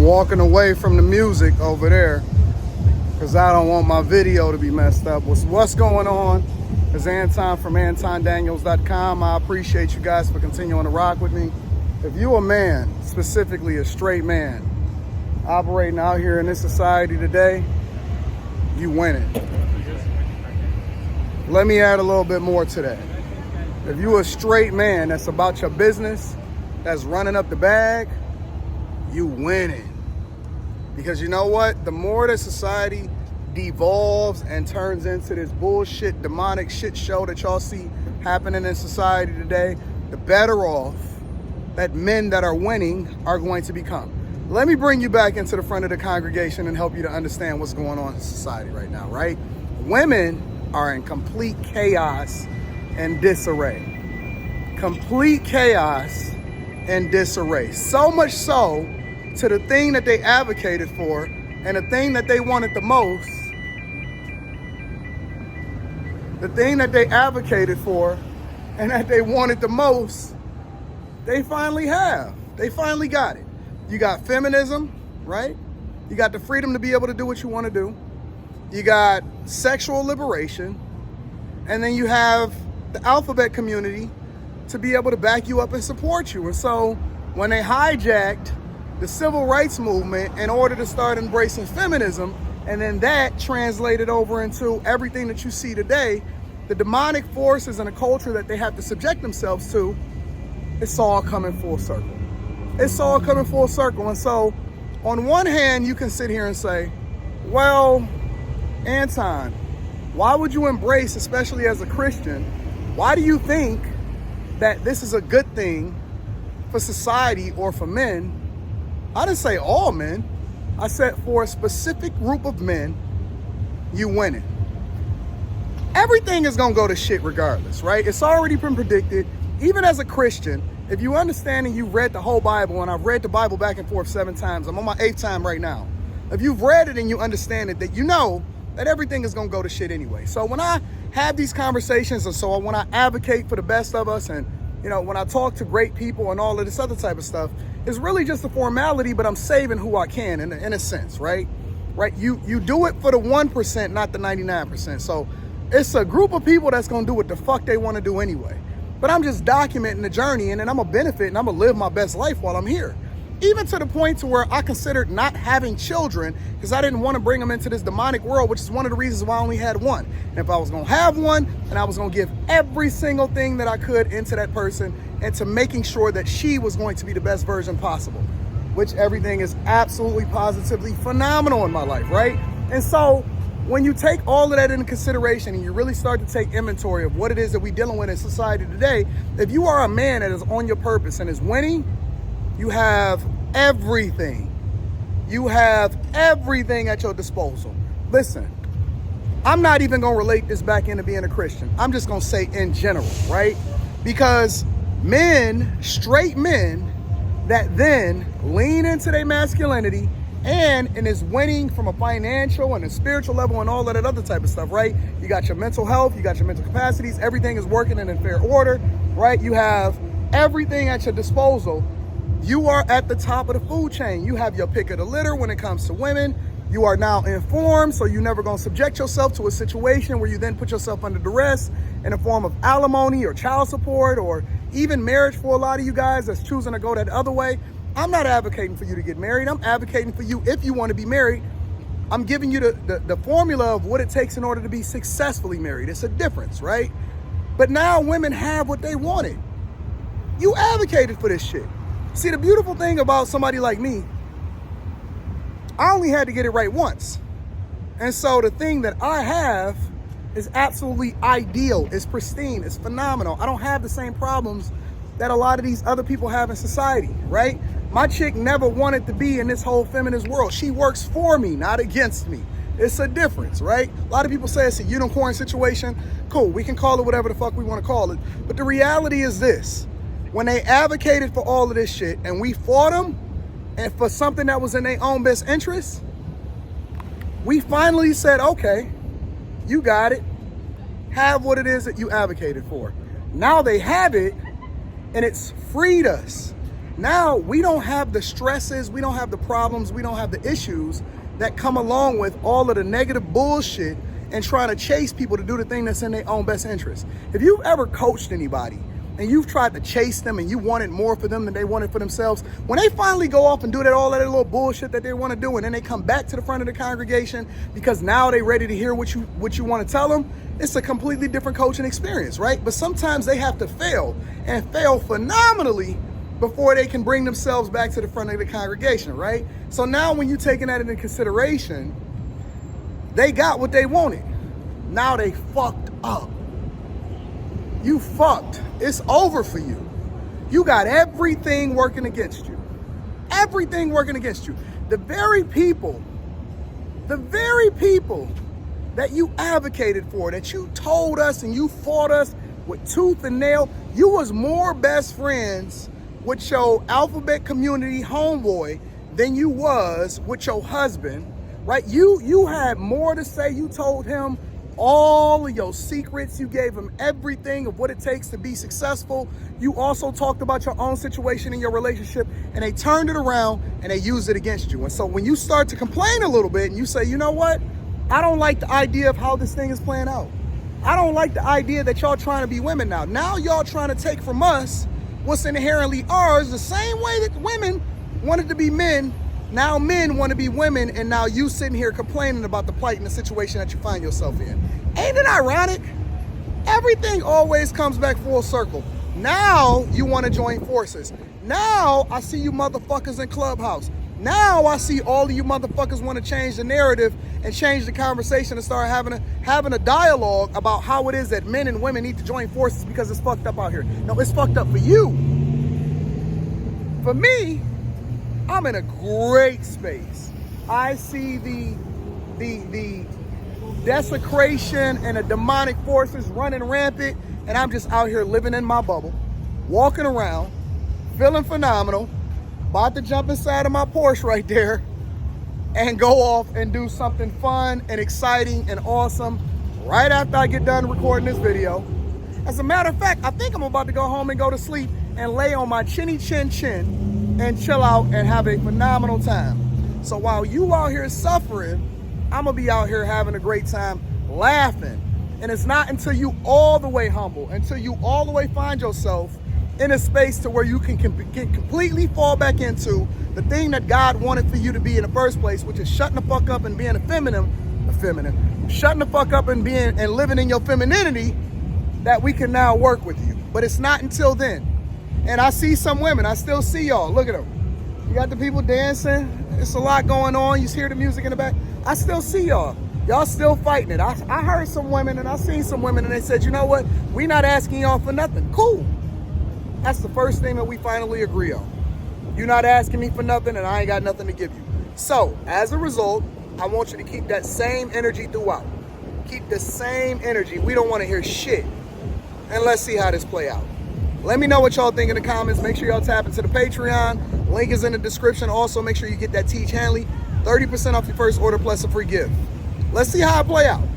walking away from the music over there because I don't want my video to be messed up. What's going on? It's Anton from AntonDaniels.com. I appreciate you guys for continuing to rock with me. If you a man, specifically a straight man, operating out here in this society today, you winning. Let me add a little bit more to that. If you a straight man that's about your business, that's running up the bag, you winning. Because you know what? The more that society devolves and turns into this bullshit, demonic shit show that y'all see happening in society today, the better off that men that are winning are going to become. Let me bring you back into the front of the congregation and help you to understand what's going on in society right now, right? Women are in complete chaos and disarray. Complete chaos and disarray. So much so to the thing that they advocated for and the thing that they wanted the most, the thing that they advocated for and that they wanted the most, they finally have. They finally got it. You got feminism, right? You got the freedom to be able to do what you want to do. You got sexual liberation. And then you have the alphabet community to be able to back you up and support you. And so when they hijacked the civil rights movement in order to start embracing feminism, and then that translated over into everything that you see today, the demonic forces and the culture that they have to subject themselves to, it's all coming full circle. It's all coming full circle. And so on one hand, you can sit here and say, well, Anton, why would you embrace, especially as a Christian, why do you think that this is a good thing for society or for men? I didn't say all men. I said for a specific group of men, you winning. Everything is going to go to shit regardless, right? It's already been predicted. Even as a Christian, if you understand and you've read the whole Bible, and I've read the Bible back and forth 7 times, I'm on my 8th time right now. If you've read it and you understand it, that you know that everything is going to go to shit anyway. So when I have these conversations, and so when I advocate for the best of us, and you know, when I talk to great people and all of this other type of stuff, it's really just a formality, but I'm saving who I can in a sense, right? Right? You do it for the 1%, not the 99%. So it's a group of people that's going to do what the fuck they want to do anyway. But I'm just documenting the journey, and then I'm going to benefit and I'm going to live my best life while I'm here. Even to the point to where I considered not having children because I didn't want to bring them into this demonic world, which is one of the reasons why I only had one. And if I was going to have one, and I was going to give every single thing that I could into that person and to making sure that she was going to be the best version possible, which everything is absolutely positively phenomenal in my life, right? And so when you take all of that into consideration and you really start to take inventory of what it is that we're dealing with in society today, if you are a man that is on your purpose and is winning, you have everything. You have everything at your disposal. Listen, I'm not even going to relate this back into being a Christian. I'm just going to say in general, right? Because men, straight men, that then lean into their masculinity and is winning from a financial and a spiritual level and all of that other type of stuff, right? You got your mental health, you got your mental capacities, everything is working in fair order, right? You have everything at your disposal. You are at the top of the food chain. You have your pick of the litter when it comes to women. You are now informed, so you're never going to subject yourself to a situation where you then put yourself under duress in the form of alimony or child support or even marriage for a lot of you guys that's choosing to go that other way. I'm not advocating for you to get married. I'm advocating for you, if you want to be married, I'm giving you the formula of what it takes in order to be successfully married. It's a difference, right? But now women have what they wanted. You advocated for this shit. See, the beautiful thing about somebody like me, I only had to get it right once. And so the thing that I have is absolutely ideal. It's pristine. It's phenomenal. I don't have the same problems that a lot of these other people have in society, right? My chick never wanted to be in this whole feminist world. She works for me, not against me. It's a difference, right? A lot of people say it's a unicorn situation. Cool, we can call it whatever the fuck we want to call it. But the reality is this. When they advocated for all of this shit and we fought them and for something that was in their own best interest, we finally said, okay, you got it. Have what it is that you advocated for. Now they have it and it's freed us. Now we don't have the stresses, we don't have the problems, we don't have the issues that come along with all of the negative bullshit and trying to chase people to do the thing that's in their own best interest. If you've ever coached anybody and you've tried to chase them and you wanted more for them than they wanted for themselves, when they finally go off and do all that little bullshit that they want to do, and then they come back to the front of the congregation because now they're ready to hear what you want to tell them, it's a completely different coaching experience, right? But sometimes they have to fail, and fail phenomenally, before they can bring themselves back to the front of the congregation, right? So now when you're taking that into consideration, they got what they wanted. Now they fucked up. You fucked. It's over for you. You got everything working against you. Everything working against you. The very people that you advocated for, that you told us and you fought us with tooth and nail, you was more best friends with your alphabet community homeboy than you was with your husband, right? You had more to say. You told him all of your secrets. You gave him everything of what it takes to be successful. You also talked about your own situation in your relationship, and they turned it around and they used it against you. And so when you start to complain a little bit and you say, you know what? I don't like the idea of how this thing is playing out. I don't like the idea that y'all trying to be women now. Now y'all trying to take from us what's inherently ours, the same way that women wanted to be men. Now men want to be women, and now you sitting here complaining about the plight and the situation that you find yourself in. Ain't it ironic? Everything always comes back full circle. Now you want to join forces. Now I see you motherfuckers in Clubhouse. Now I see all of you motherfuckers want to change the narrative and change the conversation and start having a dialogue about how it is that men and women need to join forces because it's fucked up out here. No, it's fucked up for you. For me, I'm in a great space. I see the desecration and the demonic forces running rampant, and I'm just out here living in my bubble, walking around, feeling phenomenal, about to jump inside of my Porsche right there and go off and do something fun and exciting and awesome right after I get done recording this video. As a matter of fact, I think I'm about to go home and go to sleep and lay on my chinny chin chin and chill out and have a phenomenal time. So while you out here suffering, I'm gonna be out here having a great time laughing. And it's not until you all the way humble, until you all the way find yourself in a space to where you can completely fall back into the thing that God wanted for you to be in the first place, which is shutting the fuck up and being shutting the fuck up and being and living in your femininity, that we can now work with you. But it's not until then. And I see some women, I still see y'all. Look at them. You got the people dancing. It's a lot going on. You hear the music in the back. I still see y'all. Y'all still fighting it. I heard some women and I seen some women and they said, you know what? We not asking y'all for nothing. Cool. That's the first thing that we finally agree on. You're not asking me for nothing and I ain't got nothing to give you. So as a result, I want you to keep that same energy throughout. Keep the same energy. We don't want to hear shit. And let's see how this play out. Let me know what y'all think in the comments. Make sure y'all tap into the Patreon. Link is in the description. Also, make sure you get that Teach Hanley. 30% off your first order plus a free gift. Let's see how it play out.